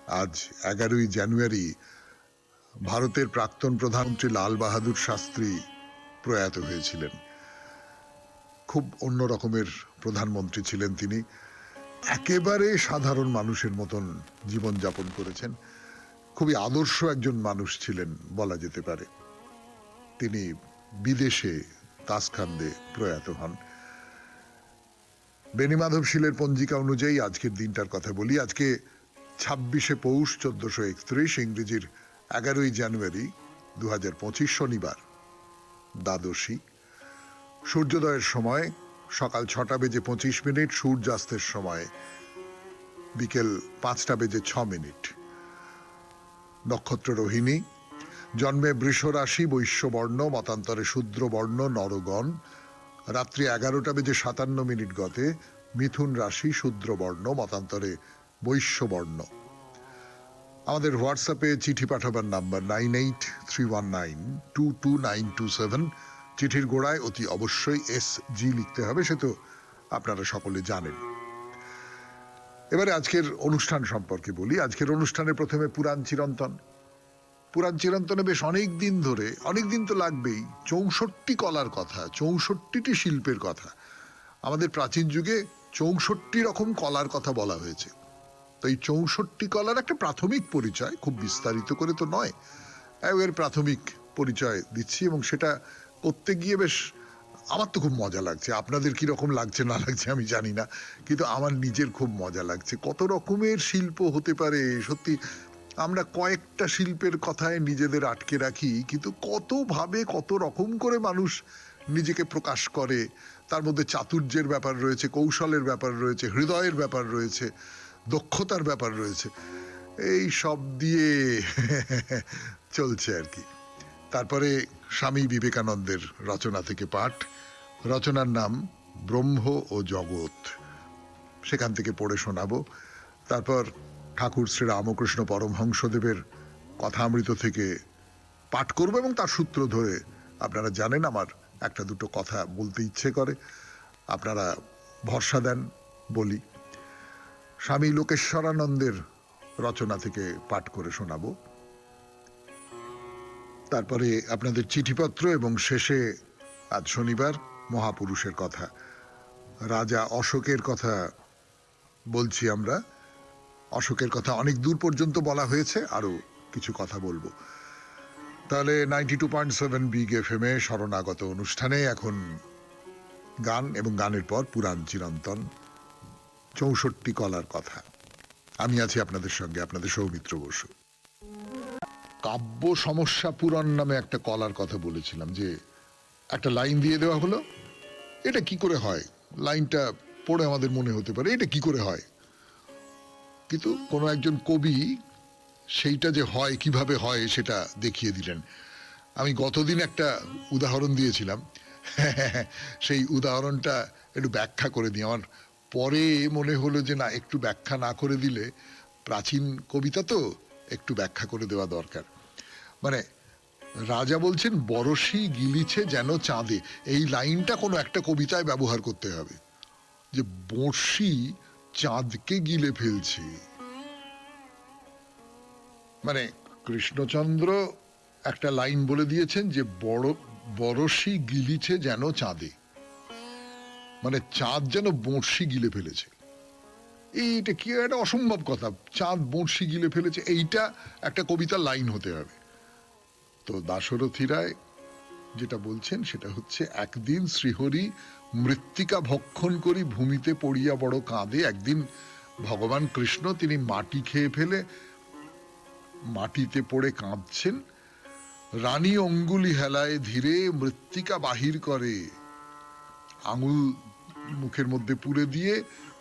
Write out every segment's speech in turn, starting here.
আজ 11ই জানুয়ারি ভারতের প্রাক্তন প্রধানমন্ত্রী লাল বাহাদুর শাস্ত্রী প্রয়াত হয়েছিলেন। খুব অন্য রকমের প্রধানমন্ত্রী ছিলেন তিনি। একেবারে সাধারণ মানুষের মতন জীবনযাপন করেছেন। খুবই আদর্শ একজন মানুষ ছিলেন বলা যেতে পারে। তিনি বিদেশে তাসখান্দে প্রয়াত হন। বেনিমাধব শীলের পঞ্জিকা অনুযায়ী আজকের দিনটার কথা বলি। আজকে 26শে পৌষ 1431, ইংরেজির 11ই জানুয়ারি 2025, শনিবার, দ্বাদশী। সূর্যোদয়ের সময় সকাল 6:25, সূর্যাস্তের সময় বিকেল 5:06। নক্ষত্র রোহিণী। জন্মে বৃষ রাশি, বৈশ্যবর্ণ, মতান্তরে শূদ্রবর্ণ, নরগণ। রাত্রি 11:57 গতে মিথুন রাশি, শূদ্রবর্ণ, মতান্তরে বৈশ্যবর্ণ। আমাদের হোয়াটসঅ্যাপে চিঠি পাঠাবার নাম্বার 9831922927। চিঠির গোড়ায় অতি অবশ্যই SG লিখতে হবে, সে তো আপনারা সকলে জানেন। এবারে আজকের অনুষ্ঠান সম্পর্কে বলি। আজকের অনুষ্ঠানে প্রথমে পুরাণ চিরন্তন। পুরাণ চিরন্তনে বেশ অনেক দিন ধরে, অনেক দিন তো লাগবেই, 64 কলার কথা, 64টি শিল্পের কথা। আমাদের প্রাচীন যুগে 64 রকম কলার কথা বলা হয়েছে। তো এই 64 কলার একটা প্রাথমিক পরিচয়, খুব বিস্তারিত করে তো নয়, এর প্রাথমিক পরিচয় দিচ্ছি। এবং সেটা করতে গিয়ে বেশ আমার তো খুব মজা লাগছে। আপনাদের কি রকম লাগছে না লাগছে আমি জানি না, কিন্তু আমার নিজের খুব মজা লাগছে। কত রকমের শিল্প হতে পারে সত্যি। আমরা কয়েকটা শিল্পের কথায় নিজেদের আটকে রাখি, কিন্তু কতভাবে কত রকম করে মানুষ নিজেকে প্রকাশ করে। তার মধ্যে চাতুর্যের ব্যাপার রয়েছে, কৌশলের ব্যাপার রয়েছে, হৃদয়ের ব্যাপার রয়েছে, দক্ষতার ব্যাপার রয়েছে। এই সব দিয়ে চলছে আর কি। তারপরে স্বামী বিবেকানন্দের রচনা থেকে পাঠ। রচনার নাম ব্রহ্ম ও জগৎ, সেখান থেকে পড়ে শোনাবো। তারপর ঠাকুর শ্রী রামকৃষ্ণ পরমহংসদেবের কথামৃত থেকে পাঠ করবো, এবং তার সূত্র ধরে আপনারা জানেন আমার একটা দুটো কথা বলতে ইচ্ছে করে, আপনারা ভরসা দেন বলি। স্বামী লোকেশ্বরানন্দের রচনা থেকে পাঠ করে শোনাবো। তারপরে আপনাদের চিঠিপত্র, এবং শেষে আজ শনিবার মহাপুরুষের কথা, রাজা অশোকের কথা বলছি আমরা। অশোকের কথা অনেক দূর পর্যন্ত বলা হয়েছে, আরো কিছু কথা বলবো। তাহলে 92.7 বিগ FM এ শরণাগত অনুষ্ঠানে এখন গান, এবং গানের পর পুরাণ চিরন্তন, 64 কলার কথা। আমি আছি আপনাদের সঙ্গে, আপনাদের সৌমিত্র বসু। কাব্য সমস্যা পূরণ নামে একটা কলার কথা বলেছিলাম, যে একটা লাইন দিয়ে দেওয়া হলো, এটা কি করে হয়, লাইনটা পড়ে আমাদের মনে হতে পারে এটা কি করে হয়, কিন্তু কোনো একজন কবি সেইটা যে হয়, কিভাবে হয়, সেটা দেখিয়ে দিলেন। আমি গতদিন একটা উদাহরণ দিয়েছিলাম, সেই উদাহরণটা একটু ব্যাখ্যা করে দিই। আমার পরে মনে হলো যে না, একটু ব্যাখ্যা না করে দিলে, প্রাচীন কবিতা তো একটু ব্যাখ্যা করে দেওয়া দরকার। মানে রাজা বলছেন বরশি গিলিছে যেন চাঁদে, এই লাইনটা কোনো একটা কবিতায় ব্যবহার করতে হবে, যে বড়শি চাঁদকে গিলে ফেলছে। মানে কৃষ্ণচন্দ্র একটা লাইন বলে দিয়েছেন যে বরশি গিলিছে যেন চাঁদে, মানে চাঁদ যেন বড়শি গিলে ফেলেছে। এইটা কি একটা অসম্ভব কথা, চাঁদ বড়শি গিলে ফেলেছে, এইটা একটা কবিতার লাইন হতে হবে। তো দাশরথী রায় যেটা বলছেন সেটা হচ্ছে, একদিন শ্রীহরি মৃত্তিকা ভক্ষণ করি ভূমিতে পড়িয়া বড় কাঁদে। একদিন ভগবান কৃষ্ণ তিনি মাটি খেয়ে ফেলে মাটিতে পড়ে কাঁদছেন। রানী অঙ্গুলি হেলায় ধীরে মৃত্তিকা বাহির করে, আঙুল মুখের মধ্যে পুরে দিয়ে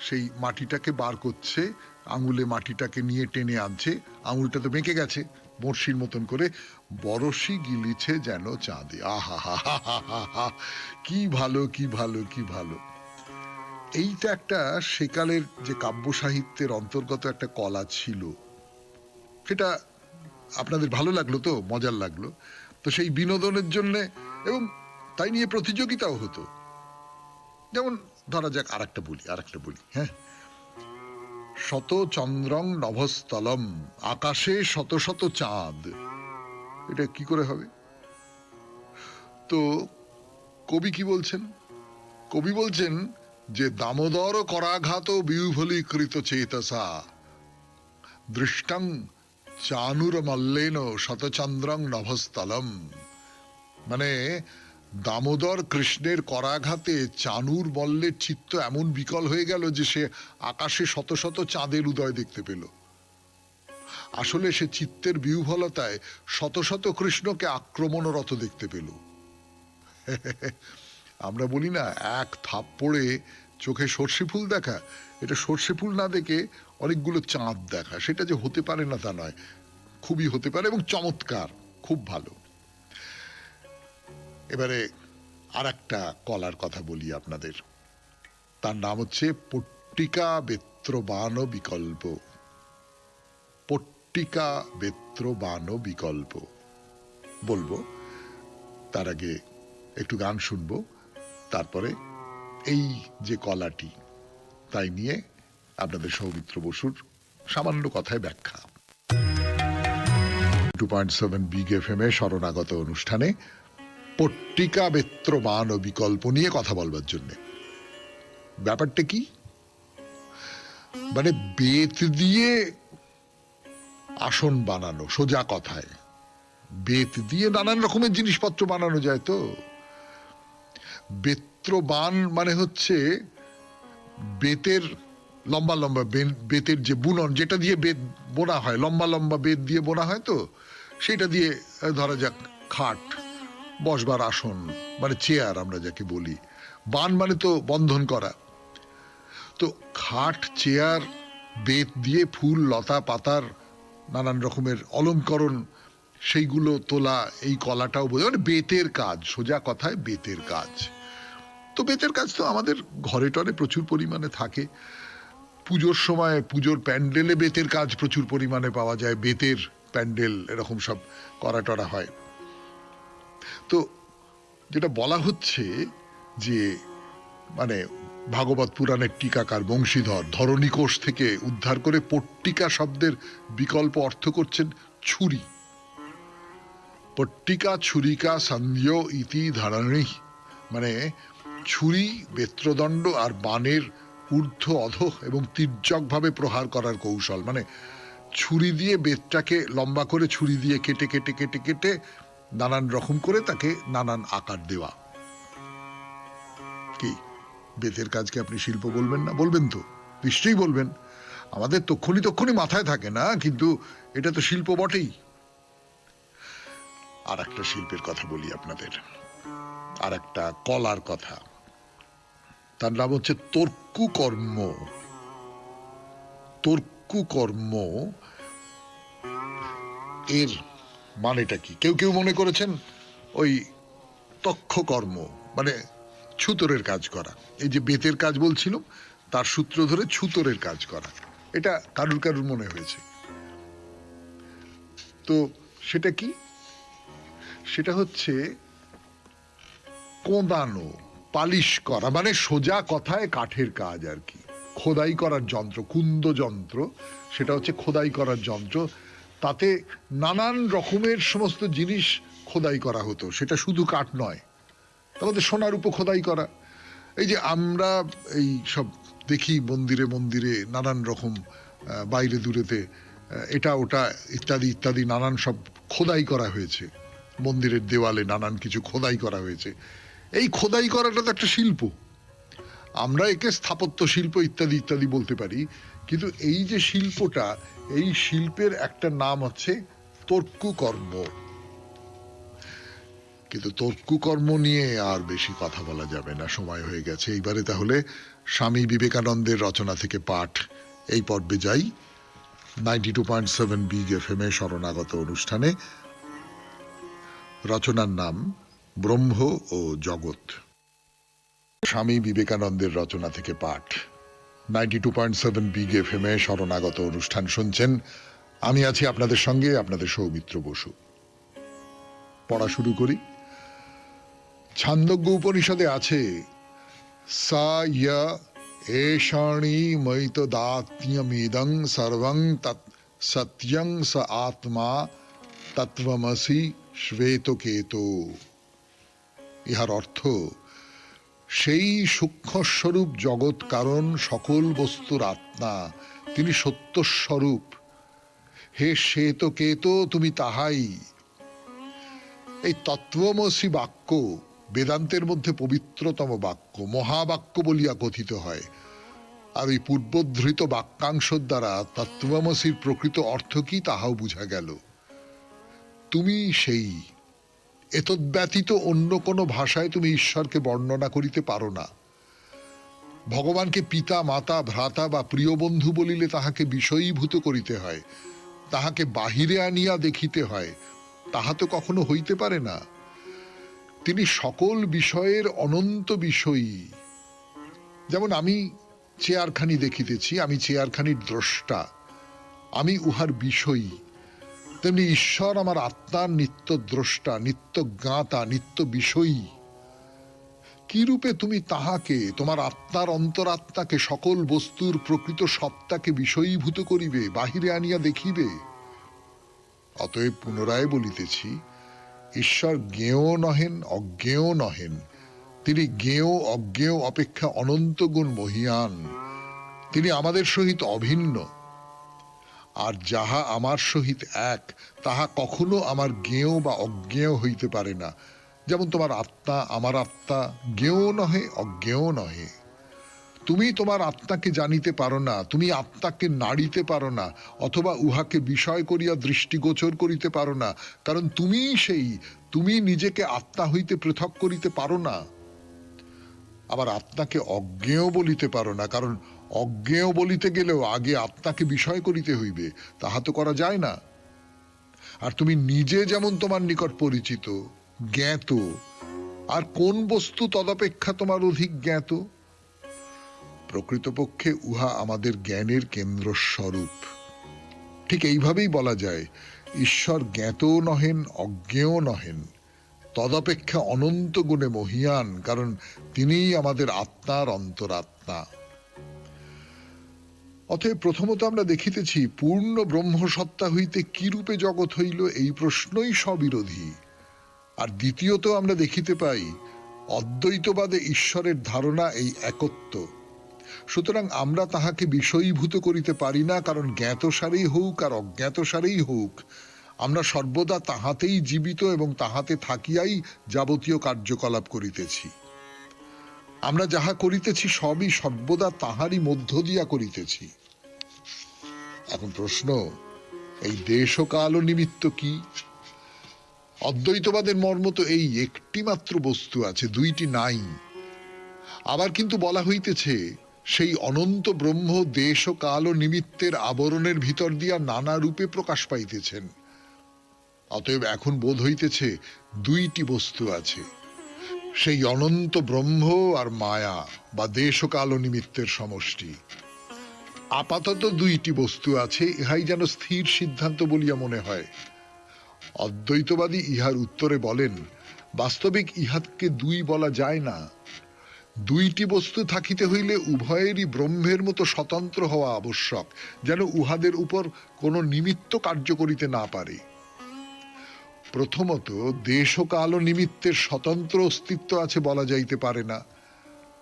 সেই মাটিটাকে বার করছে, আঙুলে মাটিটাকে নিয়ে টেনে আনছে, আঙুলটা তো বেঁকে গেছে বড়শির মতন করে, বরশি গিলিছে যেন চাঁদে। আহা হা হা হা হা, কি ভালো কি ভালো কি ভালো। এইটা একটা সেকালের যে কাব্য সাহিত্যের অন্তর্গত একটা কলা ছিল, সেটা আপনাদের ভালো লাগলো তো, মজার লাগলো তো, সেই বিনোদনের জন্য, এবং তাই নিয়ে প্রতিযোগিতাও হতো। যেমন ধরা যাক আরেকটা বলি, হ্যাঁ, শত চন্দ্রং নভস্থলম, আকাশে শত শত চাঁদ। এটা কি করে হবে? তো কবি কি বলছেন? কবি বলছেন যে দামোদর করাঘাত বিহ্বলীকৃত চেতসা দৃষ্টং চানুর মল্লেন শতচন্দ্রং নভস্থলম। মানে দামোদর কৃষ্ণের করাঘাতে চানুর মল্লের চিত্ত এমন বিকল হয়ে গেল যে সে আকাশে শত শত চাঁদের উদয় দেখতে পেল। আসলে সে চিত্তের বিহ্বলতায় শত শত কৃষ্ণকে আক্রমণরত দেখতে পেল। আমরা বলি না, এক থাপ্পড়ে চোখে সর্ষে ফুল দেখা, এটা সর্ষে ফুল না দেখে অনেকগুলো চাঁদ দেখা। সেটা যে হতে পারে না তা নয়, খুবই হতে পারে এবং চমৎকার, খুব ভালো। এবারে আর একটা কলার কথা বলি আপনাদের, তার নাম হচ্ছে পট্টিকা বেত্রবান বিকল্প। পট্টিকা বেত্রবান বিকল্প বলবো, তার আগে একটু গান শুনবো, তারপরে এই যে কলাটি তাই নিয়ে আপনাদের সৌমিত্র বসুর সামান্য কথায় ব্যাখ্যা। 2.7 বিগ এফএম এ শরণাগত অনুষ্ঠানে পট্টিকা বেত্রবান ও বিকল্প নিয়ে কথা বলবার জন্য। ব্যাপারটা কি? মানে বেত দিয়ে আসন বানানো, সোজা কথায় বেত দিয়ে নানান রকমের জিনিসপত্র বানানো যায়। তো বেত্রবান মানে হচ্ছে বেতের লম্বা লম্বা বেতের যে বুনন, যেটা দিয়ে বেত বোনা হয়, লম্বা লম্বা বেত দিয়ে বোনা হয়, তো সেটা দিয়ে ধরা যাক খাট, বসবার আসন, মানে চেয়ার আমরা যাকে বলি। বান মানে তো বন্ধন করা। তো খাট, চেয়ার, বেত দিয়ে ফুল লতা পাতার নানান রকমের অলঙ্করণ, সেইগুলো তোলা, এই কলাটাও বোঝা, মানে বেতের কাজ, সোজা কথায় বেতের কাজ। তো বেতের কাজ তো আমাদের ঘরে টরে প্রচুর পরিমাণে থাকে। পুজোর সময় পুজোর প্যান্ডেলে বেতের কাজ প্রচুর পরিমাণে পাওয়া যায়, বেতের প্যান্ডেল এরকম সব করা টরা হয়। তো যেটা বলা হচ্ছে যে মানে ভাগবত পুরাণের টিকাকার বংশীধর ধরণীকোষ থেকে উদ্ধার করে পট্টিকা শব্দের বিকল্প অর্থ করছেন ছুরি। পট্টিকা ছুরিকা সন্ধ্যা ইতি ধরণী, মানে ছুরি, বেত্রদণ্ড আর বানের ঊর্ধ্ব অধ এবং তির্যক ভাবে প্রহার করার কৌশল। মানে ছুরি দিয়ে বেতটাকে লম্বা করে ছুরি দিয়ে কেটে কেটে কেটে কেটে নানান রকম করে তাকে নানান আকার দেওয়া। কি বেতের কাজকে আপনি শিল্প বলবেন না? বলবেন তো, নিশ্চয়ই বলবেন। আমাদের তক্ষণি মাথায় থাকে না, কিন্তু এটা তো শিল্প বটেই। আর একটা শিল্পের কথা বলি আপনাদের, আর একটা কলার কথা, তার নাম হচ্ছে তর্কুকর্ম। তর্কুকর্ম এর মানেটা কি? কেউ কেউ মনে করেছেন ওই তক্ষকর্ম মানে ছুতরের কাজ করা। এই যে বেতের কাজ বলছিলাম, তার সূত্র ধরে ছুতরের কাজ করা, এটা কারুর কারুর মনে হয়েছে। তো সেটা কি? সেটা হচ্ছে কোদানো, পালিশ করা, মানে সোজা কথায় কাঠের কাজ আর কি। খোদাই করার যন্ত্র, কুন্দ যন্ত্র, সেটা হচ্ছে খোদাই করার যন্ত্র। তাতে নানান রকমের সমস্ত জিনিস খোদাই করা হতো, সেটা শুধু কাঠ নয়, তাদের সোনার উপর খোদাই করা। এই যে আমরা এই সব দেখি মন্দিরে মন্দিরে নানান রকম, বাইরে দূরেতে এটা ওটা ইত্যাদি ইত্যাদি নানান সব খোদাই করা হয়েছে, মন্দিরের দেওয়ালে নানান কিছু খোদাই করা হয়েছে। এই খোদাই করাটা তো একটা শিল্প। আমরা একে স্থাপত্য শিল্প ইত্যাদি ইত্যাদি বলতে পারি, কিন্তু এই যে শিল্পটা, এই শিল্পের একটা নাম হচ্ছে তর্কুকর্ম। কিন্তু তর্কুকর্ম নিয়ে আর বেশি কথা বলা যাবে না, সময় হয়ে গেছে। এইবারে তাহলে স্বামী বিবেকানন্দের রচনা থেকে পাঠ এই পর্বে যাই। 92.7 বিগ এফএম এ শরণাগত অনুষ্ঠানে রচনার নাম ব্রহ্ম ও জগৎ। স্বামী বিবেকানন্দের রচনা থেকে পাঠ 92.7 বিগ এফএম এ শরণাগত অনুষ্ঠান শুনছেন। আমি আছি আপনাদের সঙ্গে, আপনাদের সৌমিত্র বসু। পড়া শুরু করি। ছান্দোগ্য উপনিষদে আছে সা ইয়া এষাণি মৈতদাত্ম্যমিদং সর্বং তৎ সত্যং স আত্মা তত্ত্বমসি শ্বেতকেতো। ইহার অর্থ, সেই সূক্ষ্মস্বরূপ জগৎ কারণ সকল বস্তুর আত্মা, তিনি সত্যস্বরূপ। হে শ্বেতকেতো, তুমি তাহাই। এই তত্ত্বমসি বাক্য বেদান্তের মধ্যে পবিত্রতম বাক্য, মহাবাক্য বলিয়া কথিত হয়। আর ওই পূর্বধৃত বাক্যাংশ দ্বারা তত্ত্বমসির প্রকৃত অর্থ কি তাহাও বুঝা গেল। তুমি সেই। এতদ্ব্যতীত অন্য কোনো ভাষায় তুমি ঈশ্বরকে বর্ণনা করিতে পারো না। ভগবানকে পিতা, মাতা, ভ্রাতা বা প্রিয় বন্ধু বলিলে তাহাকে বিষয়ীভূত করিতে হয়, তাহাকে বাহিরে আনিয়া দেখিতে হয়। তাহা তো কখনো হইতে পারে না। তিনি সকল বিষয়ের অনন্ত বিষয়ী। যেমন আমি চেয়ারখানি দেখিতেছি, আমি চেয়ারখানির দ্রষ্টা, আমি উহার বিষয়ী। তেমনি ঈশ্বর আমার আত্মার নিত্য দ্রষ্টা, নিত্য জ্ঞাতা, নিত্য বিষয়ী। কি রূপে তুমি তাহাকে, তোমার আত্মার অন্তরাত্মাকে, সকল বস্তুর প্রকৃত সত্তাকে বিষয়ীভূত করিবে, বাহিরে আনিয়া দেখিবে? অতএব পুনরায় বলিতেছি, ঈশ্বর জ্ঞেয় নহেন, অজ্ঞেয় নহেন। তিনি জ্ঞেয় অজ্ঞেয় অপেক্ষা অনন্ত গুণ মহিয়ান। তিনি আমাদের সহিত অভিন্ন। আর যাহা আমার সহিত এক, তাহা কখনো আমার জ্ঞেয় বা অজ্ঞেয় হইতে পারে না। যেমন তোমার আত্মা, আমার আত্মা জ্ঞেয় নহে, অজ্ঞেয় নহে। তুমি তোমার আত্মাকে জানিতে পারো না, তুমি আত্মাকে নাড়িতে পারো না, অথবা উহাকে বিষয় করিয়া দৃষ্টিগোচর করিতে পারো না, কারণ তুমিই সেই। তুমি নিজেকে আত্মা হইতে পৃথক করিতে পারো না। আবার আত্মাকে অজ্ঞেয় বলিতে পারো না, কারণ অজ্ঞেয় বলিতে গেলেও আগে আত্মাকে বিষয় করিতে হইবে, তাহা তো করা যায় না। আর তুমি নিজে যেমন তোমার নিকট পরিচিত, জ্ঞাত, আর কোন বস্তু তদপেক্ষা তোমার অধিক জ্ঞাত? প্রকৃতপক্ষে উহা আমাদের জ্ঞানের কেন্দ্রস্বরূপ। ঠিক এইভাবেই বলা যায়, ঈশ্বর জ্ঞাতও নহেন, অজ্ঞেয় নহেন, তদপেক্ষা অনন্ত গুণে মহিয়ান, কারণ তিনিই আমাদের আত্মার অন্তরাত্মা। অতএব প্রথমত আমরা দেখিতেছি, পূর্ণ ব্রহ্মসত্তা হইতে কি রূপে জগৎ হইল, এই প্রশ্নই স্ববিরোধী। আর দ্বিতীয়ত আমরা দেখিতে পাই, অদ্বৈতবাদে ঈশ্বরের ধারণা এই একত্ব। সুতরাং আমরা তাহাকে বিষয়ীভূত করিতে পারি না, কারণ জ্ঞাতসারেই হউক আর অজ্ঞাতসারেই হউক, আমরা সর্বদা তাহাতেই জীবিত এবং তাহাতে থাকিয়াই যাবতীয় কার্যকলাপ করিতেছি। আমরা যাহা করিতেছি সবই সর্বদা তাহারই মধ্য দিয়া করিতেছি। এখন প্রশ্ন, এই দেশ ও কাল ও নিমিত্ত কি? অদ্বৈতবাদের মর্ম তো এই, একটি মাত্র বস্তু আছে, দুইটি নাই। আবার কিন্তু বলা হইতেছে, সেই অনন্ত ব্রহ্ম দেশ ও কাল ও নিমিত্তের আবরণের ভিতর দিয়া নানা রূপে প্রকাশ পাইতেছেন। অতএব এখন বোধ হইতেছে দুইটি বস্তু আছে, সেই অনন্ত ব্রহ্ম আর মায়া বা দেশ ও কাল ও নিমিত্তের সমষ্টি। আপাতত দুইটি বস্তু আছে, ইহাই যেন স্থির সিদ্ধান্ত বলিয়া মনে হয়। অদ্বৈতবাদী ইহার উত্তরে বলেন, বাস্তবিক ইহাকে দুই বলা যায় না। দুইটি বস্তু থাকিতে হইলে উভয়েরই ব্রহ্মের মতো স্বতন্ত্র হওয়া আবশ্যক, যেন উহাদের উপর কোনো নিমিত্ত কার্য করিতে না পারে। প্রথমত, দেশ ও কাল ও নিমিত্তের স্বতন্ত্র অস্তিত্ব আছে বলা যাইতে পারে না।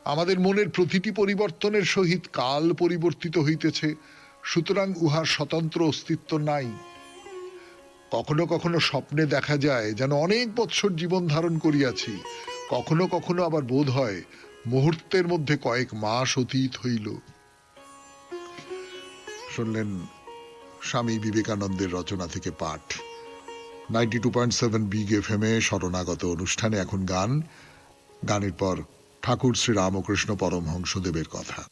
আমাদের মনের প্রতিটি পরিবর্তনের সহিত কাল পরিবর্তিত হইতেছে, সুতরাং উহার স্বতন্ত্র অস্তিত্ব নাই। কখনো কখনো স্বপ্নে দেখা যায় যেন অনেক বৎসর জীবন ধারণ করিয়াছি, কখনো কখনো আবার বোধ হয় মুহূর্তের মধ্যে কয়েক মাস অতীত হইল। শুনলেন স্বামী বিবেকানন্দের রচনা থেকে পাঠ। 92.7 বিগ FM এ শরণাগত অনুষ্ঠানে এখন গান, গানের পর ঠাকুর শ্রী রামকৃষ্ণ পরমহংসদেবের কথা।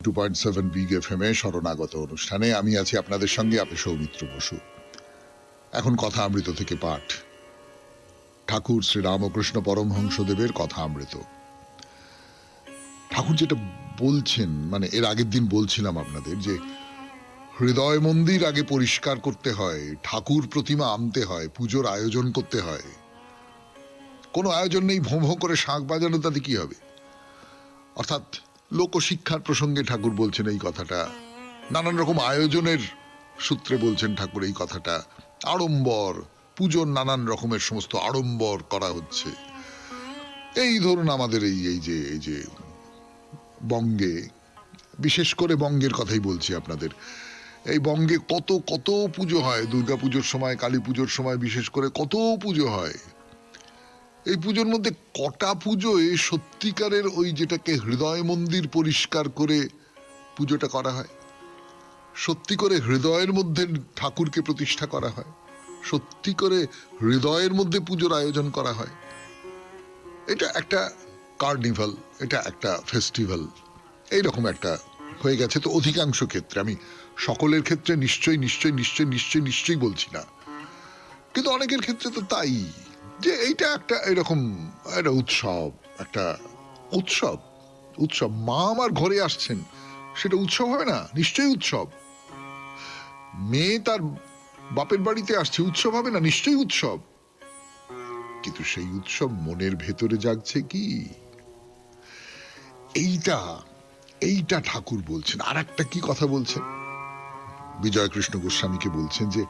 2.7 বিগ FM এ শরণাগত অনুষ্ঠানে আমি আছি আপনাদের সঙ্গে, আপনি সৌমিত্র বসু। এখন কথা অমৃত থেকে পাঠ, ঠাকুর শ্রী রামকৃষ্ণ পরমহংসদেবের কথা অমৃত। ঠাকুর যেটা বলছেন, মানে এর আগের দিন বলছিলাম আপনাদের যে হৃদয় মন্দির আগে পরিষ্কার করতে হয়, ঠাকুর প্রতিমা আনতে হয়, পুজোর আয়োজন করতে হয়। কোনো আয়োজন নেই, ভোঁ ভোঁ করে শাঁখ বাজানো, তাতে কি হবে? অর্থাৎ লোকশিক্ষার প্রসঙ্গে ঠাকুর বলছেন এই কথাটা, নানান রকম আয়োজনের সূত্রে বলছেন ঠাকুর এই কথাটা, আড়ম্বর পুজোর নানান রকমের সমস্ত আড়ম্বর করা হচ্ছে। এই ধরুন আমাদের এই যে বঙ্গে, বিশেষ করে বঙ্গের কথাই বলছি আপনাদের, এই বঙ্গে কত কত পুজো হয়, দুর্গা পুজোর সময়, কালী পুজোর সময় বিশেষ করে কত পুজো হয়। এই পুজোর মধ্যে কটা পুজোয় সত্যিকারের ওই যেটাকে হৃদয় মন্দির পরিষ্কার করে পুজোটা করা হয়, সত্যি করে হৃদয়ের মধ্যে ঠাকুরকে প্রতিষ্ঠা করা হয়, সত্যি করে হৃদয়ের মধ্যে পুজোর আয়োজন করা হয়। এটা একটা কার্নিভাল, এটা একটা ফেস্টিভ্যাল, এইরকম একটা হয়ে গেছে। তো অধিকাংশ ক্ষেত্রে, আমি সকলের ক্ষেত্রে নিশ্চয়ই নিশ্চয়ই নিশ্চয়ই নিশ্চয়ই নিশ্চয়ই বলছি না, কিন্তু অনেকের ক্ষেত্রে তো তাই, যে এইটা একটা এরকম একটা উৎসব, একটা উৎসব। উৎসব, মা আমার ঘরে আসছেন, সেটা উৎসব হবে না? নিশ্চয়ই উৎসব। মেয়ে তার বাপের বাড়িতে আসছে, উৎসব হবে না? নিশ্চয়ই উৎসব। কিন্তু সেই উৎসব মনের ভেতরে জাগছে কি? এইটা এইটা ঠাকুর বলছেন। আর একটা কি কথা বলছেন, বিজয় কৃষ্ণ গোস্বামীকে বলছেন যে,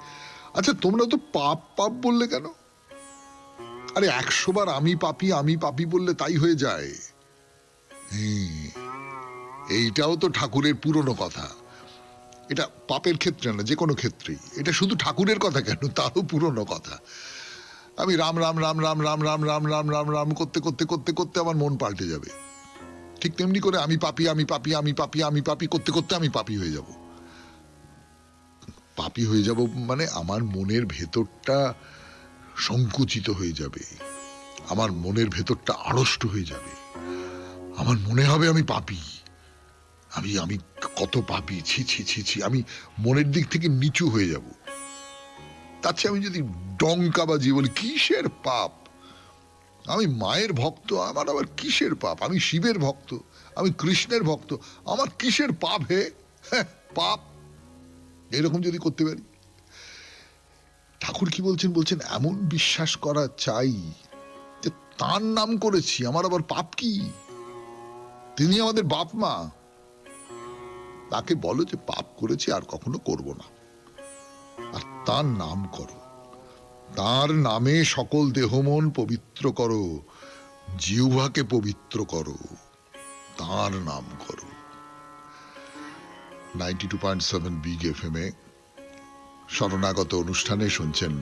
আচ্ছা তোমরা তো পাপ পাপ বললে কেন? আরে 100 বার আমি পাপি বললে তাই হয়ে যায়? এইটাও তো ঠাকুরের পুরনো কথা। এটা পাপের ক্ষেত্রে না, যে কোনো ক্ষেত্রেই। এটা শুধু ঠাকুরের কথা কেন, তারও পুরনো কথা। আমি রাম রাম রাম রাম রাম রাম রাম রাম রাম রাম করতে করতে করতে করতে আমার মন পাল্টে যাবে। ঠিক তেমনি করে আমি পাপি আমি পাপি আমি পাপি আমি পাপি করতে করতে আমি পাপি হয়ে যাব। পাপি হয়ে যাব মানে আমার মনের ভেতরটা সংকুচিত হয়ে যাবে, আমার মনের ভেতরটা আড়ষ্ট হয়ে যাবে, আমার মনে হবে আমি পাপি, আমি আমি কত পাপি, ছি ছি ছি ছি, আমি মনের দিক থেকে নিচু হয়ে যাব। তার চেয়ে আমি যদি ডঙ্কা বাজিয়ে বলি কিসের পাপ, আমি মায়ের ভক্ত, আমার আবার কিসের পাপ, আমি শিবের ভক্ত, আমি কৃষ্ণের ভক্ত, আমার কিসের পাপ হে, পাপ, এরকম যদি করতে পারি। ঠাকুর কি বলছেন, বলছেন এমন বিশ্বাস করা চাই যে তার নাম করেছি, আমার আবার পাপ কি? তিনি আমাদের বাপ মা, তাকে বলো যে পাপ করেছি আর কখনো করব না, আর তার নাম করো, তার নামে সকল দেহ মন পবিত্র করো, জিহ্বাকে পবিত্র করো, তার নাম করো। 92.7 বিগ এফএম এ শরণাগত অনুষ্ঠানে শুনছেন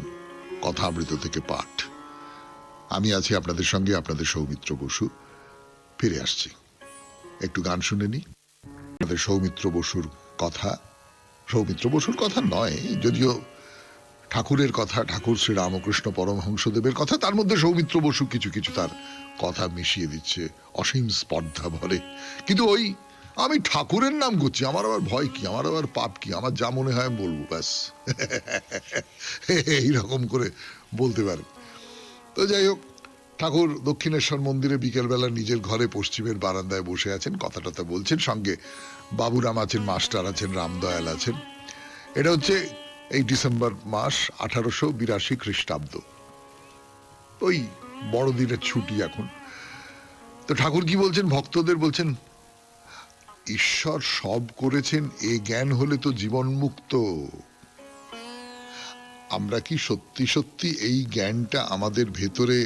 কথামৃত থেকে পাঠ। আমি আছি আপনাদের সঙ্গে, আপনাদের সৌমিত্র বসু। ফিরে আসছি, একটু গান শুনে নি। আপনাদের সৌমিত্র বসুর কথা, সৌমিত্র বসুর কথা নয় যদিও, ঠাকুরের কথা, ঠাকুর শ্রী রামকৃষ্ণ পরমহংসদেবের কথা, তার মধ্যে সৌমিত্র বসু কিছু কিছু তার কথা মিশিয়ে দিচ্ছে অসীম স্পর্ধা ভরে। কিন্তু ওই আমি ঠাকুরের নাম করছি, আমার আবার ভয় কি, আমার আবার পাপ কি, আমার যা মনে হয় বলবো ব্যাস, এইরকম করে বলতে পারে। তো যাই হোক, ঠাকুর দক্ষিণেশ্বর মন্দিরে বিকেলবেলা নিজের ঘরে পশ্চিমের বারান্দায় বসে আছেন, কথা টথা বলছেন, সঙ্গে বাবুরাম আছেন, মাস্টার আছেন, রামদয়াল আছেন। এটা হচ্ছে এই ডিসেম্বর মাস 1882 খ্রিস্টাব্দ, ওই বড়দিনের ছুটি এখন। তো ঠাকুর কি বলছেন, ভক্তদের বলছেন, ঈশ্বর সব করেছেন এ জ্ঞান হলে তো জীবন মুক্ত। আমরা কি সত্যি সত্যি এই জ্ঞানটা আমাদের ভেতরে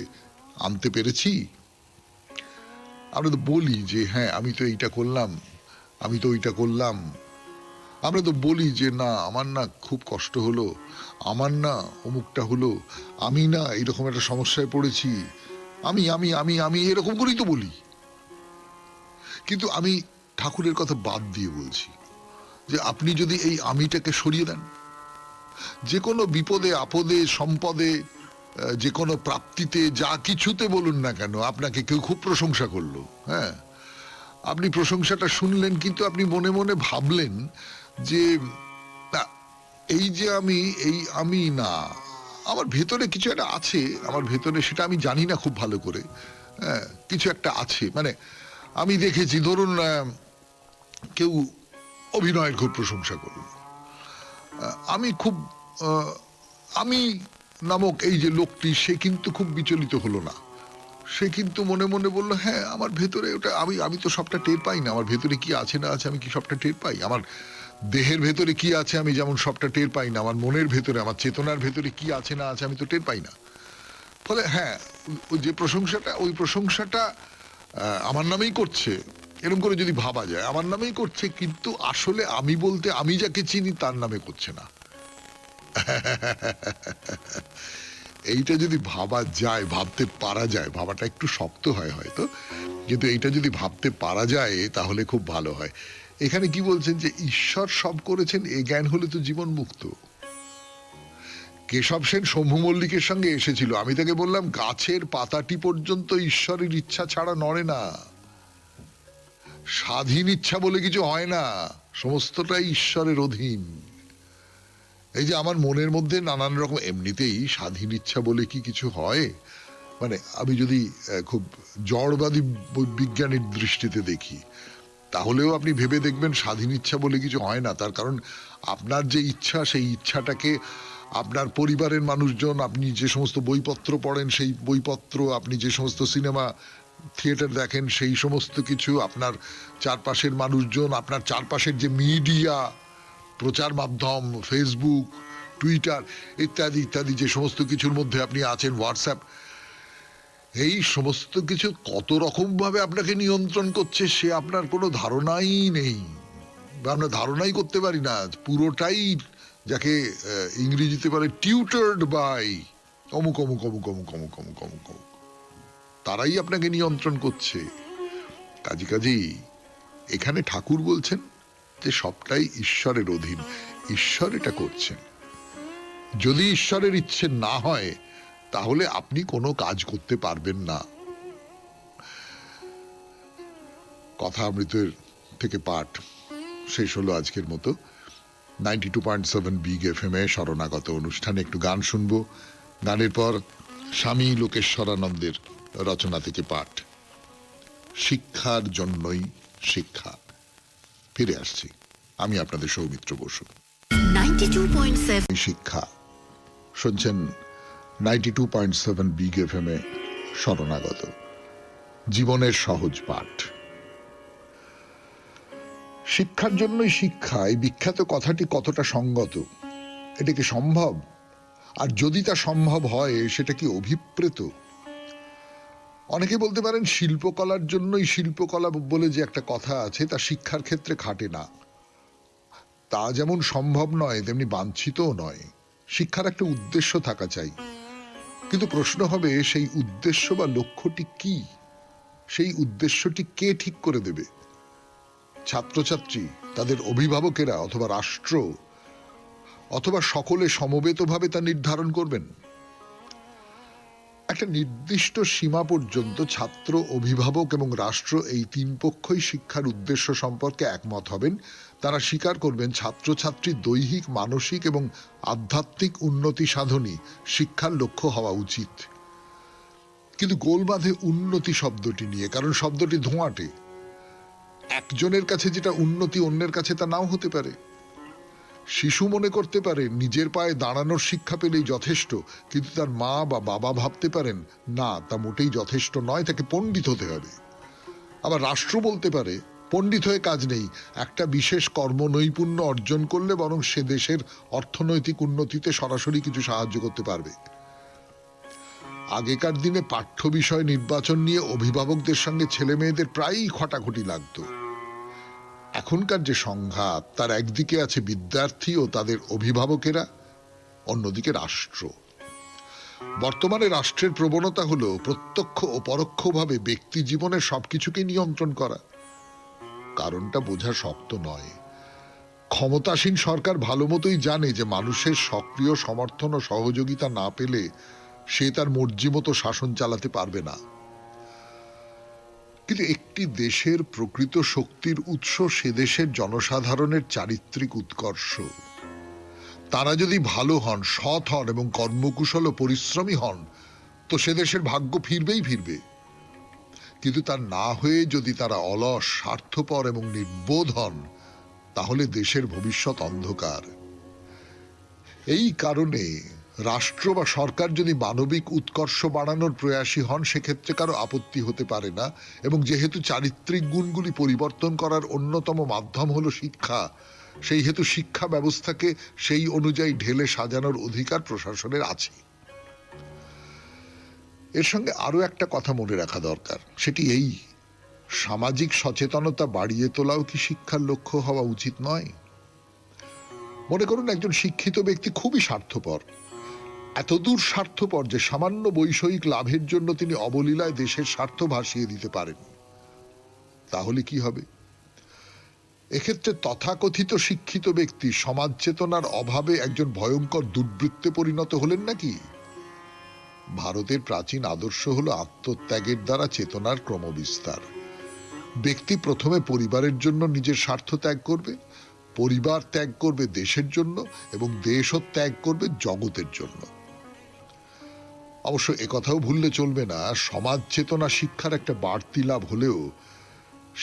আনতে পেরেছি? আমরা তো বলি যে হ্যাঁ আমি তো এইটা করলাম, আমি তো ওইটা করলাম। আমরা তো বলি যে না আমার না খুব কষ্ট হলো, আমার না অমুকটা হলো, আমি না এইরকম একটা সমস্যায় পড়েছি, আমি আমি আমি আমি এরকম করেই তো বলি। কিন্তু আমি ঠাকুরের কথা বাদ দিয়ে বলছি যে আপনি যদি এই আমিটাকে সরিয়ে দেন, যে কোনো বিপদে আপদে সম্পদে, যে কোনো প্রাপ্তিতে, যা কিছুতে বলুন না কেন, আপনাকে কেউ খুব প্রশংসা করলো, হ্যাঁ, আপনি প্রশংসাটা শুনলেন, কিন্তু আপনি মনে মনে ভাবলেন যে এই যে আমি, এই আমি না, আমার ভেতরে কিছু একটা আছে, আমার ভেতরে সেটা আমি জানি না খুব ভালো করে, হ্যাঁ, কিছু একটা আছে। মানে আমি দেখেছি, ধরুন কেউ অভিনয়ের খুব প্রশংসা করল, আমি খুব আমি নামক এই যে লোকটি, সে কিন্তু খুব বিচলিত হলো না, সে কিন্তু মনে মনে বলল, হ্যাঁ আমার ভেতরে ওটা, আমি তো সবটা টের পাই না, আমার ভেতরে কি আছে না আছে আমি কি সবটা টের পাই? আমার দেহের ভেতরে কি আছে আমি যেমন সবটা টের পাই না, আমার মনের ভেতরে, আমার চেতনার ভেতরে কি আছে না আছে আমি তো টের পাই না। ফলে হ্যাঁ, যে প্রশংসাটা, ওই প্রশংসাটা আমার নামেই করছে, এরকম করে যদি ভাবা যায় আমার নামেই করছে, কিন্তু আসলে আমি বলতে আমি যাকে চিনি তার নামে করছে না। এইটা যদি ভাবা যায়, ভাবতে পারা যায়, ভাবাটা একটু শক্ত হয় হয়তো, কিন্তু এইটা যদি ভাবতে পারা যায় তাহলে খুব ভালো হয়। এখানে কি বলছেন যে ঈশ্বর সব করেছেন, এ জ্ঞান হলে তো জীবন মুক্ত। কেশব সেন শম্ভু মল্লিকের সঙ্গে এসেছিল, আমি তাকে বললাম গাছের পাতাটি পর্যন্ত ঈশ্বরের ইচ্ছা ছাড়া নড়ে না, স্বাধীন ইচ্ছা বলে কিছু হয় না, সমস্তটাই ঈশ্বরের অধীন। এই যে আমার মনের মধ্যে নানান রকম, এমনিতেই স্বাধীন ইচ্ছা বলে কি কিছু হয়? মানে আমি যদি খুব জড়বাদী বিজ্ঞানীর দৃষ্টিতে দেখি, তাহলেও আপনি ভেবে দেখবেন স্বাধীন ইচ্ছা বলে কিছু হয় না। তার কারণ আপনার যে ইচ্ছা, সেই ইচ্ছাটাকে আপনার পরিবারের মানুষজন, আপনি যে সমস্ত বইপত্র পড়েন সেই বইপত্র, আপনি যে সমস্ত সিনেমা থিয়েটার দেখেন সেই সমস্ত কিছু, আপনার চারপাশের মানুষজন, আপনার চারপাশের যে মিডিয়া, প্রচার মাধ্যম, ফেসবুক, টুইটার ইত্যাদি ইত্যাদি, যে সমস্ত কিছুর মধ্যে আপনি আছেন, হোয়াটসঅ্যাপ, এই সমস্ত কিছু কত রকম ভাবে আপনাকে নিয়ন্ত্রণ করছে সে আপনার কোনো ধারণাই নেই, বা আমরা ধারণাই করতে পারি না। পুরোটাই যাকে ইংরেজিতে বলে টিউটার্ড বাই অমুক অমুক অমুক অমুক অমুক অমুক অমুক অমুক, তারাই আপনাকে নিয়ন্ত্রণ করছে। কাজী কাজী এখানে ঠাকুর বলছেন যে সবটাই ঈশ্বরের অধীন, ঈশ্বর এটা করছেন। যদি ঈশ্বরের ইচ্ছে না হয় তাহলে আপনি কোনো কাজ করতে পারবেন না। কথামৃতের থেকে পাঠ শেষ হলো আজকের মতো। 92.7 বিগ এফএম এ শরণাগত অনুষ্ঠানে একটু গান শুনবো, গানের পর স্বামী লোকেশ্বরানন্দের রচনা থেকে পাঠ, শিক্ষার জন্যই শিক্ষা। ফিরে আসছি, আমি আপনাদের সৌমিত্র বসু। 92.7 শিক্ষা শুনছেন 92.7 বিগ এফএম এ শরণাগত, জীবনের সহজ পাঠ। শিক্ষার জন্যই শিক্ষা, এই বিখ্যাত কথাটি কতটা সঙ্গত, এটা কি সম্ভব? আর যদি তা সম্ভব হয় সেটা কি অভিপ্রেত? অনেকে বলতে পারেন শিল্পকলার জন্যই শিল্পকলা বলে যে একটা কথা আছে তা শিক্ষার ক্ষেত্রে খাটে না। তা যেমন সম্ভব নয় তেমনি বাঞ্ছিতও নয়। শিক্ষার একটা উদ্দেশ্য থাকা চাই, কিন্তু প্রশ্ন হবে সেই উদ্দেশ্য বা লক্ষ্যটি কি? সেই উদ্দেশ্যটি কে ঠিক করে দেবে? ছাত্রছাত্রী, তাদের অভিভাবকেরা, অথবা রাষ্ট্র, অথবা সকলে সমবেতভাবে তা নির্ধারণ করবেন? একটা নির্দিষ্ট সীমা পর্যন্ত ছাত্র, অভিভাবক এবং রাষ্ট্র, এই তিন পক্ষই শিক্ষার উদ্দেশ্য সম্পর্কে একমত হবেন। তারা স্বীকার করবেন ছাত্রছাত্রীর দৈহিক, মানসিক এবং আধ্যাত্মিক উন্নতি সাধনই শিক্ষার লক্ষ্য হওয়া উচিত। কিন্তু গোল বাঁধে উন্নতি শব্দটি নিয়ে, কারণ শব্দটি ধোঁয়াটে। একজনের কাছে যেটা উন্নতি অন্যের কাছে তা নাও হতে পারে। শিশু মনে করতে পারে নিজের পায়ে দাঁড়ানোর শিক্ষা পেলেই যথেষ্ট, কিন্তু তার মা বা বাবা ভাবতে পারেন না, তা মোটেই যথেষ্ট নয়, তাকে পণ্ডিত হতে হবে। আবার রাষ্ট্র বলতে পারে পণ্ডিত হয়ে কাজ নেই, একটা বিশেষ কর্ম নৈপুণ্য অর্জন করলে বরং সে দেশের অর্থনৈতিক উন্নতিতে সরাসরি কিছু সাহায্য করতে পারবে। আগেকার দিনে পাঠ্য বিষয় নির্বাচন নিয়ে অভিভাবকদের সঙ্গে ছেলে মেয়েদের প্রায়ই খটাখটি লাগতো। এখনকার যে সংঘাত, তার একদিকে আছে বিদ্যার্থী ও তাদের অভিভাবকেরা, অন্যদিকে রাষ্ট্র। বর্তমানে রাষ্ট্রের প্রবণতা হলো প্রত্যক্ষ ও পরোক্ষভাবে ব্যক্তি জীবনের সবকিছুকে নিয়ন্ত্রণ করা। কারণটা বোঝা শক্ত নয়। ক্ষমতাসীন সরকার ভালো মতোই জানে যে মানুষের সক্রিয় সমর্থন ও সহযোগিতা না পেলে সে তার মর্জি মতো শাসন চালাতে পারবে না। কিন্তু একটি দেশের প্রকৃত শক্তির উৎস সে দেশের জনসাধারণের চারিত্রিক উৎকর্ষ। তারা যদি ভালো হন, সৎ হন এবং কর্মকুশল ও পরিশ্রমী হন, তো সে দেশের ভাগ্য ফিরবেই ফিরবে। কিন্তু তা না হয়ে যদি তারা অলস, স্বার্থপর এবং নির্বোধ হন, তাহলে দেশের ভবিষ্যৎ অন্ধকার। এই কারণে রাষ্ট্র বা সরকার যদি মানবিক উৎকর্ষ বাড়ানোর প্রয়াসী হন সেক্ষেত্রে কারো আপত্তি হতে পারে না, এবং যেহেতু চারিত্রিক গুণগুলি পরিবর্তন করার অন্যতম মাধ্যম হলো শিক্ষা, সেই হেতু শিক্ষা ব্যবস্থাকে সেই অনুযায়ী ঢেলে সাজানোর অধিকার প্রশাসনের আছে। এর সঙ্গে আরো একটা কথা মনে রাখা দরকার, সেটি এই: সামাজিক সচেতনতা বাড়িয়ে তোলাও কি শিক্ষার লক্ষ্য হওয়া উচিত নয়? মনে করুন একজন শিক্ষিত ব্যক্তি খুবই স্বার্থপর, এতদূর স্বার্থপর যে সামান্য বৈষয়িক লাভের জন্য তিনি অবলীলায় দেশের স্বার্থ ভাসিয়ে দিতে পারেন। তাহলে কি হবে? এক্ষেত্রে তথাকথিত শিক্ষিত ব্যক্তি সমাজ চেতনার অভাবে একজন ভয়ঙ্কর দুর্বৃত্তে পরিণত হলেন নাকি? ভারতের প্রাচীন আদর্শ হলো আত্মত্যাগের দ্বারা চেতনার ক্রমবিস্তার। ব্যক্তি প্রথমে পরিবারের জন্য নিজের স্বার্থ ত্যাগ করবে, পরিবার ত্যাগ করবে দেশের জন্য, এবং দেশও ত্যাগ করবে জগতের জন্য। অবশ্য একথাও ভুললে চলবে না, সমাজ চেতনা শিক্ষার একটা বাড়তি লাভ হলেও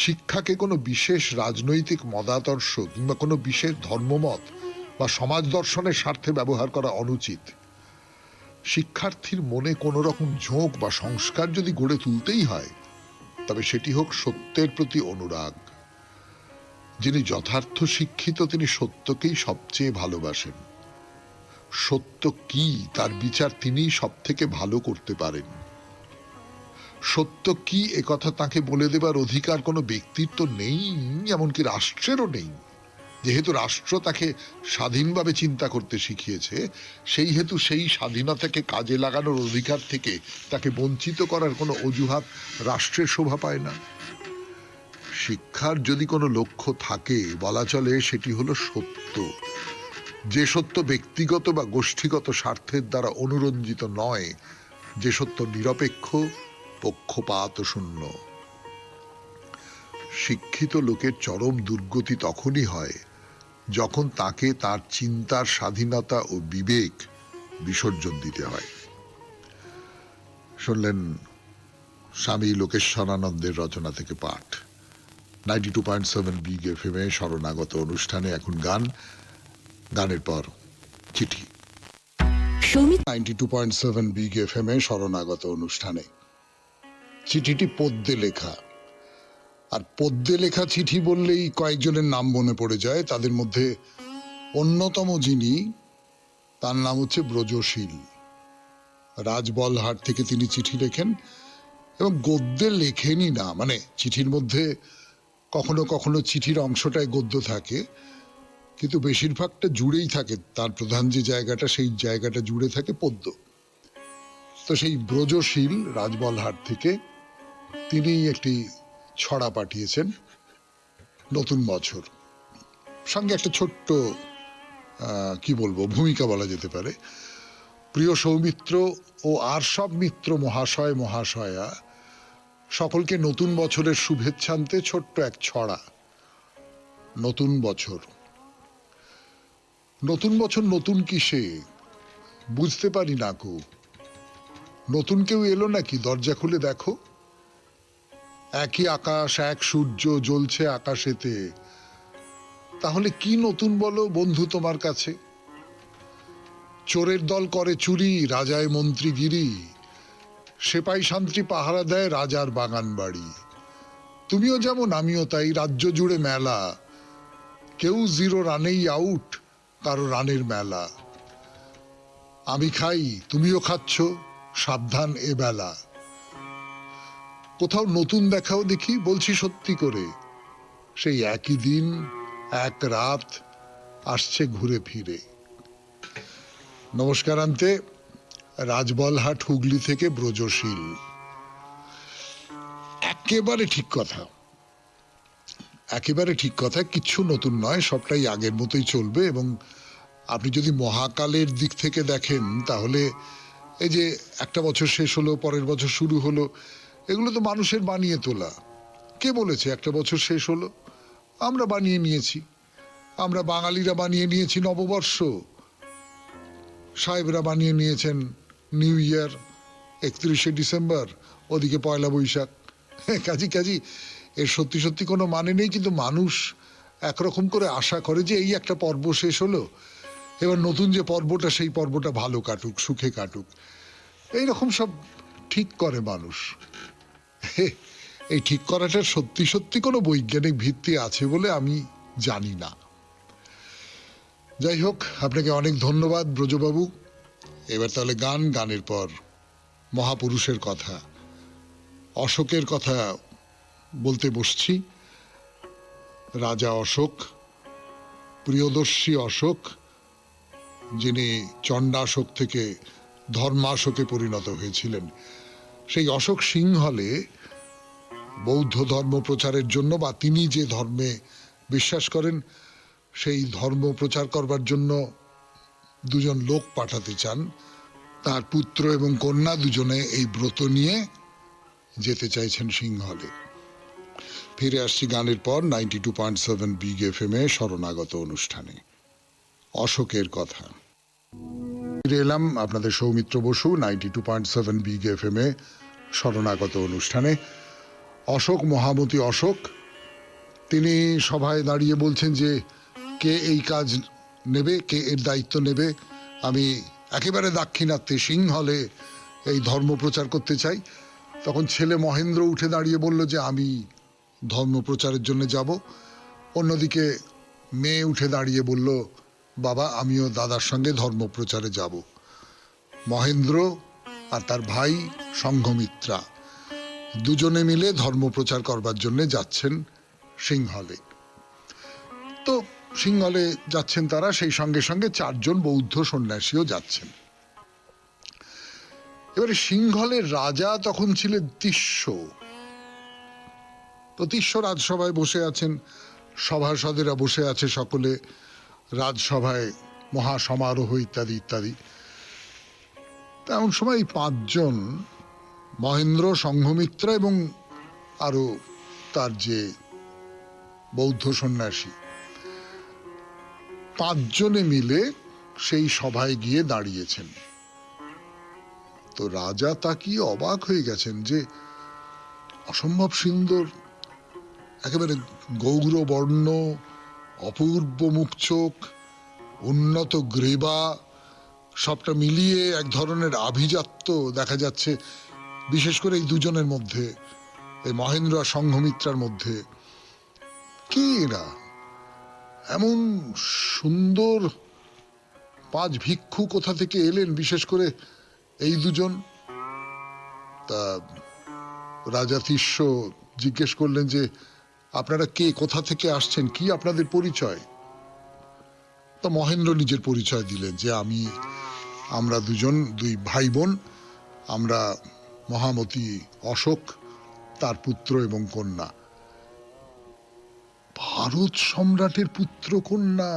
শিক্ষাকে কোনো বিশেষ রাজনৈতিক মতাদর্শ কিংবা কোনো বিশেষ ধর্মমত বা সমাজ দর্শনের স্বার্থে ব্যবহার করা অনুচিত। শিক্ষার্থীর মনে কোনো রকম ঝোঁক বা সংস্কার যদি গড়ে তুলতেই হয়, তবে সেটি হোক সত্যের প্রতি অনুরাগ। যিনি যথার্থ শিক্ষিত তিনি সত্যকেই সবচেয়ে ভালোবাসেন। সত্য কি তার বিচার তিনিই সব থেকে ভালো করতে পারেন। সত্য কি একথা তাকে বলে দেবার অধিকার কোনো ব্যক্তির তো নেই, এমনকি রাষ্ট্রেরও নেই। যেহেতু রাষ্ট্র তাকে স্বাধীনভাবে চিন্তা করতে শিখিয়েছে, সেই হেতু সেই স্বাধীনতাকে কাজে লাগানোর অধিকার থেকে তাকে বঞ্চিত করার কোনো অজুহাত রাষ্ট্রের শোভা পায় না। শিক্ষার যদি কোনো লক্ষ্য থাকে, বলা চলে সেটি হলো সত্য, যে সত্য ব্যক্তিগত বা গোষ্ঠীগত স্বার্থের দ্বারা অনুরঞ্জিত নয়, যে সত্য নিরপেক্ষ, পক্ষপাত শূন্য। শিক্ষিত লোকের চরম দুর্গতি তখনই হয় যখন তাকে তার চিন্তার স্বাধীনতা ও বিবেক বিসর্জন দিতে হয়। শুনলেন স্বামী লোকেশ্বরানন্দের রচনা থেকে পাঠ। 92.7 বিগ এফএম-এ শরণাগত অনুষ্ঠানে এখন গান, গানের পর চিঠি। 92.7 বিগ এফএম-এ শরণাগত অনুষ্ঠানে চিঠিটি পদ্যে লেখা। আর পদ্যে লেখা চিঠি বললেই কয়েকজনের নাম মনে পড়ে যায়। তাদের মধ্যে অন্যতম যিনি, তার নাম হচ্ছে ব্রজশীল। রাজবলহাট থেকে তিনি চিঠি লেখেন, এবং গদ্যে লেখেনই না, মানে চিঠির মধ্যে কখনো কখনো চিঠির অংশটায় গদ্য থাকে, কিন্তু বেশিরভাগটা জুড়েই থাকে, তার প্রধান যে জায়গাটা সেই জায়গাটা জুড়ে থাকে পদ্য। তো সেই ব্রজশীল রাজবলহাট থেকে তিনি একটি ছড়া পাঠিয়েছেন, নতুন বছর। সঙ্গে একটা ছোট্ট কি বলবো ভূমিকা বলা যেতে পারে। প্রিয় সৌমিত্র ও আর সব মিত্র মহাশয় মহাশয়া, সকলকে নতুন বছরের শুভেচ্ছান্তে ছোট্ট এক ছড়া। নতুন বছর, নতুন বছর নতুন কিসে বুঝতে পারি না কো। নতুন কেউ এলো নাকি, দরজা খুলে দেখো। একই আকাশ, এক সূর্য জ্বলছে আকাশেতে। তাহলে কি নতুন বলো বন্ধু তোমার কাছে? চোরের দল করে চুরি, রাজায় মন্ত্রীগিরি, সেপাই শান্তি পাহারা দেয় রাজার বাগান বাড়ি। তুমিও যেমন আমিও তাই, রাজ্য জুড়ে মেলা, কেউ 0 রানেই আউট, কারো রানের মেলা। আমি খাই তুমিও খাচ্ছ, সাবধান এ বেলা। কোথাও নতুন দেখাও দেখি, বলছি সত্যি করে। সেই একই দিন এক রাত আসছে ঘুরে ফিরে। নমস্কারান্তে, রাজবলহাট হুগলি থেকে ব্রজশীল। একেবারে ঠিক কথা, একেবারে ঠিক কথা। কিচ্ছু নতুন নয়, সবটাই আগের মতোই চলবে। এবং আপনি যদি মহাকালের দিক থেকে দেখেন, তাহলে এই যে একটা বছর শেষ হলো, পরের বছর শুরু হলো, এগুলো তো মানুষের বানিয়ে তোলা। কে বলেছে একটা বছর শেষ হলো? আমরা বানিয়ে নিয়েছি। আমরা বাঙালিরা বানিয়ে নিয়েছি নববর্ষ, সাহেবরা বানিয়ে নিয়েছেন নিউ ইয়ার 31শে ডিসেম্বর, ওদিকে পয়লা বৈশাখ। কাজী এর সত্যি সত্যি কোনো মানে নেই, কিন্তু মানুষ একরকম করে আশা করে যে এই একটা পর্ব শেষ হলো, এবার নতুন যে পর্বটা, সেই পর্বটা ভালো কাটুক, সুখে কাটুক, এইরকম সব ঠিক করে মানুষ। এই ঠিক করাটার সত্যি সত্যি কোনো বৈজ্ঞানিক ভিত্তি আছে বলে আমি জানি না। যাই হোক, আপনাকে অনেক ধন্যবাদ ব্রজবাবু। এবার তাহলে গানের পর মহাপুরুষের কথা, অশোকের কথা বলতে বসছি। রাজা অশোক, প্রিয়দর্শী অশোক, যিনি চণ্ডাশোক থেকে ধর্মাশোকে পরিণত হয়েছিলেন। সেই অশোক সিংহলে বৌদ্ধ ধর্ম প্রচারের জন্য, বা তিনি যে ধর্মে বিশ্বাস করেন সেই ধর্ম প্রচার করবার জন্য দুজন লোক পাঠাতে চান। তার পুত্র এবং কন্যা দুজনে এই ব্রত নিয়ে যেতে চাইছেন সিংহলে। ফিরে আসছি গানের পর 92.7 বিগ এফএম এ শরণাগত অনুষ্ঠানে অশোকের কথা। ফিরে এলাম আপনাদের সৌমিত্র বসু 92.7 বিগ এফএম এ শরণাগত অনুষ্ঠানে। অশোক, মহামতি অশোক, তিনি সভায় দাঁড়িয়ে বলছেন যে কে এই কাজ নেবে, কে এর দায়িত্ব নেবে। আমি একেবারে দাক্ষিণাত্যে সিংহলে এই ধর্ম প্রচার করতে চাই। তখন ছেলে মহেন্দ্র উঠে দাঁড়িয়ে বলল যে আমি ধর্ম প্রচারের জন্য যাব। অন্যদিকে মেয়ে উঠে দাঁড়িয়ে বলল, বাবা আমিও দাদার সঙ্গে ধর্ম প্রচারে যাব। মহেন্দ্র আর তার ভাই সংঘমিত্রা দুজনে মিলে ধর্ম প্রচার করবার জন্য যাচ্ছেন সিংহলে। তো সিংহলে যাচ্ছেন তারা, সেই সঙ্গে সঙ্গে 4 জন বৌদ্ধ সন্ন্যাসীও যাচ্ছেন। এবারে সিংহলের রাজা তখন ছিলেন তিস্য। তো তিস্য রাজসভায় বসে আছেন, সভাসদেরা বসে আছে সকলে রাজসভায়, মহাসমারোহ ইত্যাদি ইত্যাদি। তেমন সময় 5 জন, মহেন্দ্র, সংঘমিত্রা এবং আরো তার যে বৌদ্ধ সন্ন্যাসী, 5 জনে মিলে সেই সভায় গিয়ে দাঁড়িয়েছেন। তো রাজা তাকিয়ে অবাক হয়ে গেছেন যে অসম্ভব সুন্দর, একেবারে গৌর বর্ণ, অপূর্ব মুখচোখ, উন্নত গ্রীবা, সবটা মিলিয়ে এক ধরনের আভিজাত্য দেখা যাচ্ছে, বিশেষ করে এই দুজনের মধ্যে, এই মহেন্দ্র আর সংঘমিত্রার মধ্যে। কি এরা এমন সুন্দর 5 ভিক্ষু কোথা থেকে এলেন, বিশেষ করে এই দুজন? তা রাজা তিস্য জিজ্ঞেস করলেন যে আপনারা কে, কোথা থেকে আসছেন, কি আপনাদের পরিচয়? তা মহেন্দ্র নিজের পরিচয় দিলেন যে আমরা দুই ভাই বোন, আমরা মহামতি অশোক, তার পুত্র এবং কন্যা। ভারত সম্রাটের পুত্র কন্যা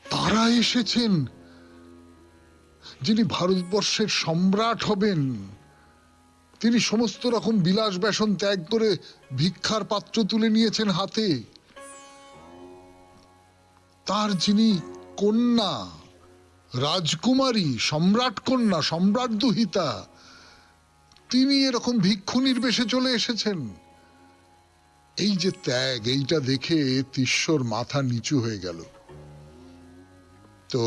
তারা এসেছেন, যিনি ভারতবর্ষের সম্রাট হবেন। তিনি সমস্ত রকম বিলাস ব্যসন ত্যাগ করে ভিক্ষার পাত্র তুলে নিয়েছেন হাতে। তার যিনি কন্যা, রাজকুমারী, সম্রাট কন্যা, সম্রাট দুহিতা, তিনি এরকম ভিক্ষুণীর বেশে চলে এসেছেন। এই যে ত্যাগ, এইটা দেখে তিস্যর মাথা নিচু হয়ে গেল। তো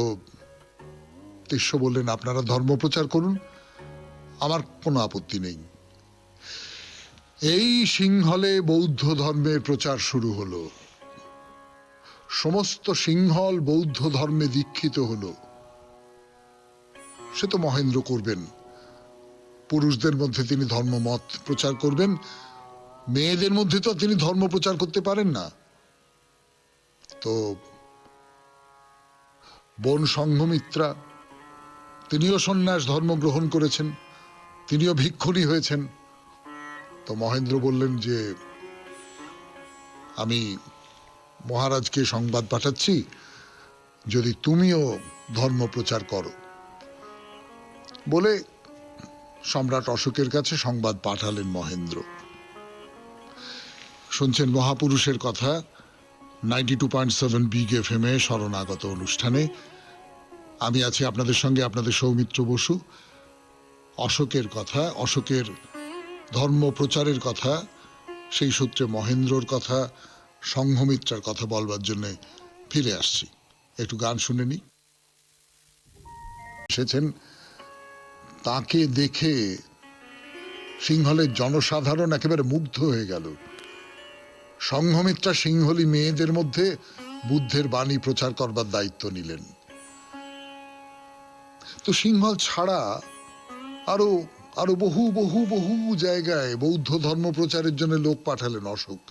তিস্য বললেন, আপনারা ধর্ম প্রচার করুন, আমার কোনো আপত্তি নেই। এই সিংহলে বৌদ্ধ ধর্মের প্রচার শুরু হলো। সমস্ত সিংহল বৌদ্ধ ধর্মে দীক্ষিত হলো। সে তো মহেন্দ্র করবেন, পুরুষদের মধ্যে তিনি ধর্মমত প্রচার করবেন, মেয়েদের মধ্যে তো তিনি ধর্ম প্রচার করতে পারেন না। তো বোন সংঘমিত্রা, তিনিও সন্ন্যাস ধর্ম গ্রহণ করেছেন, তিনিও ভিক্ষুণী হয়েছেন। তো মহেন্দ্র বললেন যে আমি মহারাজকে সংবাদ পাঠাচ্ছি, যদি তুমিও ধর্ম প্রচার করো, বলে সম্রাট অশোকের কাছে সংবাদ পাঠালেন মহেন্দ্র। শুনছেন মহাপুরুষের কথা 92.7 বিগ এফএম এ শরণাগত অনুষ্ঠানে। আমি আছি আপনাদের সঙ্গে, আপনাদের সৌমিত্র বসু। অশোকের কথা, অশোকের ধর্ম প্রচারের কথা, সেই সূত্রে মহেন্দ্রর কথা, সংঘমিত্রার কথা বলবার জন্য ফিরে আসছি। একটু গান শুনে নিই। এসেছেন, তাকে দেখে সিংহলের জনসাধারণ একেবারে মুগ্ধ হয়ে গেল। সংঘমিত্রা সিংহলী মেয়েদের মধ্যে বুদ্ধের বাণী প্রচার করবার দায়িত্ব নিলেন। তো সিংহল ছাড়া আরো আরো বহু বহু বহু জায়গায় বৌদ্ধ ধর্ম প্রচারের জন্য লোক পাঠালেন অশোক।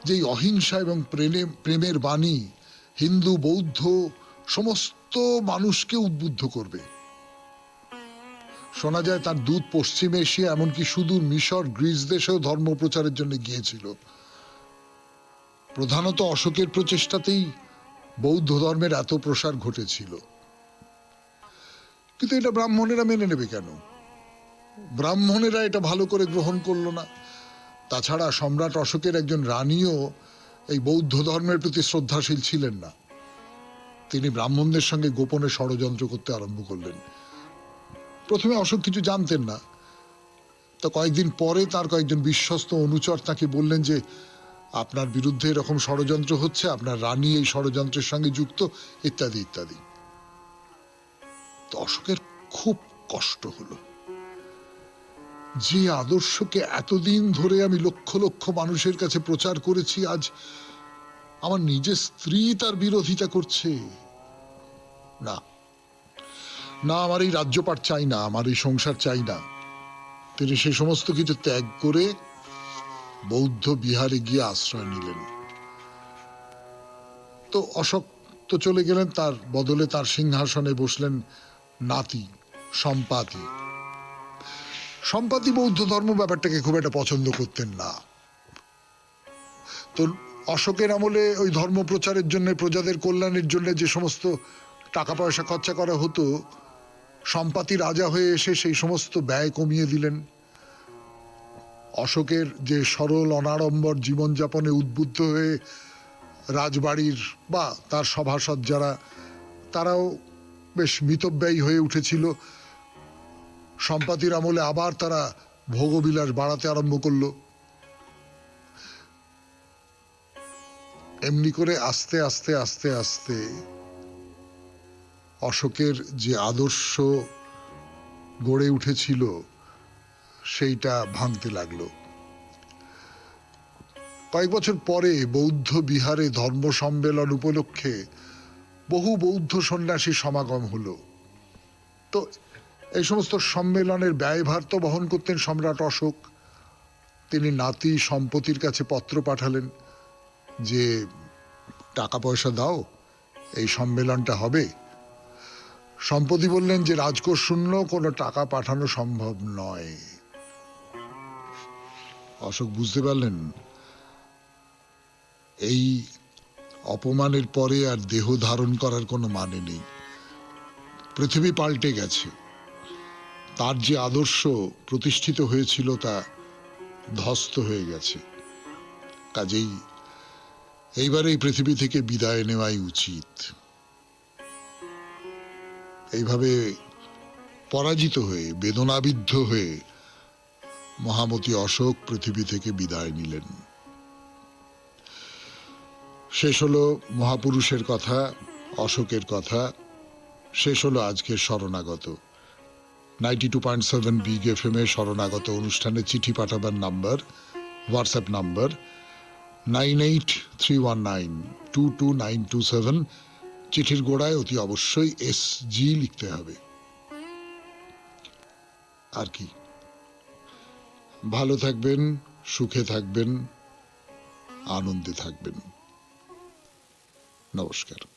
যেই অহিংসা এবং প্রেমের বাণী হিন্দু বৌদ্ধ সমস্ত মানুষকে উদ্বুদ্ধ করবে। শোনা যায় তার দূত পশ্চিম এশিয়া, এমনকি সুদূর মিশর গ্রিস দেশেও ধর্ম প্রচারের জন্য গিয়েছিল। প্রধানত অশোকের প্রচেষ্টাতেই বৌদ্ধ ধর্মের এত প্রসার ঘটেছিল। কিন্তু এটা ব্রাহ্মণেরা মেনে নেবে কেন? ব্রাহ্মণেরা এটা ভালো করে গ্রহণ করলো না। তাছাড়া সম্রাট অশোকের একজন রানীও এই বৌদ্ধ ধর্মের প্রতি শ্রদ্ধাশীল ছিলেন না। তিনি ব্রাহ্মণদের সঙ্গে গোপনে ষড়যন্ত্র করতে আরম্ভ করলেন। প্রথমে অশোক কিছু জানতেন না। তো কয়েকদিন পরে তার কয়েকজন বিশ্বস্ত অনুচর তাকে বললেন যে আপনার বিরুদ্ধে এরকম ষড়যন্ত্র হচ্ছে, আপনার রানী এই ষড়যন্ত্রের সঙ্গে যুক্ত, ইত্যাদি ইত্যাদি। তো অশোকের খুব কষ্ট হলো। যে আদর্শকে এতদিন ধরে আমি লক্ষ লক্ষ মানুষের কাছে প্রচার করেছি, আজ আমার নিজের স্ত্রী তার বিরোধিতা করছে। না না, আমার এই রাজ্যপাট চাই না, আমার এই সংসার চাই না। তিনি সে সমস্ত কিছু ত্যাগ করে বৌদ্ধ বিহারে গিয়ে আশ্রয় নিলেন। তো অশোক তো চলে গেলেন, তার বদলে তার সিংহাসনে বসলেন নাতি সম্পাতি। সম্পাতি বৌদ্ধ ধর্ম ব্যাপারটাকে খুব একটা পছন্দ করতেন না। তো অশোকের আমলে ওই ধর্ম প্রচারের জন্য, প্রজাদের কল্যাণের জন্য যে সমস্ত টাকা পয়সা খরচা করা হতো, সম্পাতি রাজা হয়ে এসে সেই সমস্ত ব্যয় কমিয়ে দিলেন। অশোকের যে সরল অনাড়ম্বর জীবনযাপনে উদ্বুদ্ধ হয়ে রাজবাড়ির বা তার সভাসদ যারা, তারাও বেশ মিতব্যয়ী হয়ে উঠেছিল। সম্পাতির আমলে আবার তারা ভোগবিলাস বাড়াতে আরম্ভ করলো। এমনি করে আস্তে আস্তে আস্তে আস্তে অশোকের যে আদর্শ গড়ে উঠেছিল সেইটা ভাঙতে লাগলো। কয়েক বছর পরে বৌদ্ধ বিহারে ধর্ম সম্মেলন উপলক্ষে বহু বৌদ্ধ সন্ন্যাসী সমাগম হলো। তো এই সমস্ত সম্মেলনের ব্যয়ভার তো বহন করতেন সম্রাট অশোক। তিনি নাতি সম্পত্তির কাছে পত্র পাঠালেন যে টাকা পয়সা দাও, এই সম্মেলনটা হবে। সম্পত্তি বললেন যে রাজকোষ শূন্য, কোনো টাকা পাঠানো সম্ভব নয়। অশোক বুঝতে পারলেন এই অপমানের পরে আর দেহ ধারণ করার কোনো মানে নেই। পৃথিবী পাল্টে গেছে। তার যে আদর্শ প্রতিষ্ঠিত হয়েছিল তা ধ্বস্ত হয়ে গেছে। কাজেই এইবার এই পৃথিবী থেকে বিদায় নেওয়াই উচিত। এইভাবে পরাজিত হয়ে, বেদনাবিদ্ধ হয়ে মহামতি অশোক পৃথিবী থেকে বিদায় নিলেন। শেষ হলো মহাপুরুষের কথা, অশোকের কথা। শেষ হলো আজকের শরণাগত। 92.7 বিগ FM এর শরণাগত অনুষ্ঠানে চিঠি পাঠাবার নাম্বার, হোয়াটসঅ্যাপ নাম্বার 9831922927। চিঠির গোড়ায় অতি অবশ্যই SG লিখতে হবে। আর কি, ভালো থাকবেন, সুখে থাকবেন, আনন্দে থাকবেন। নমস্কার।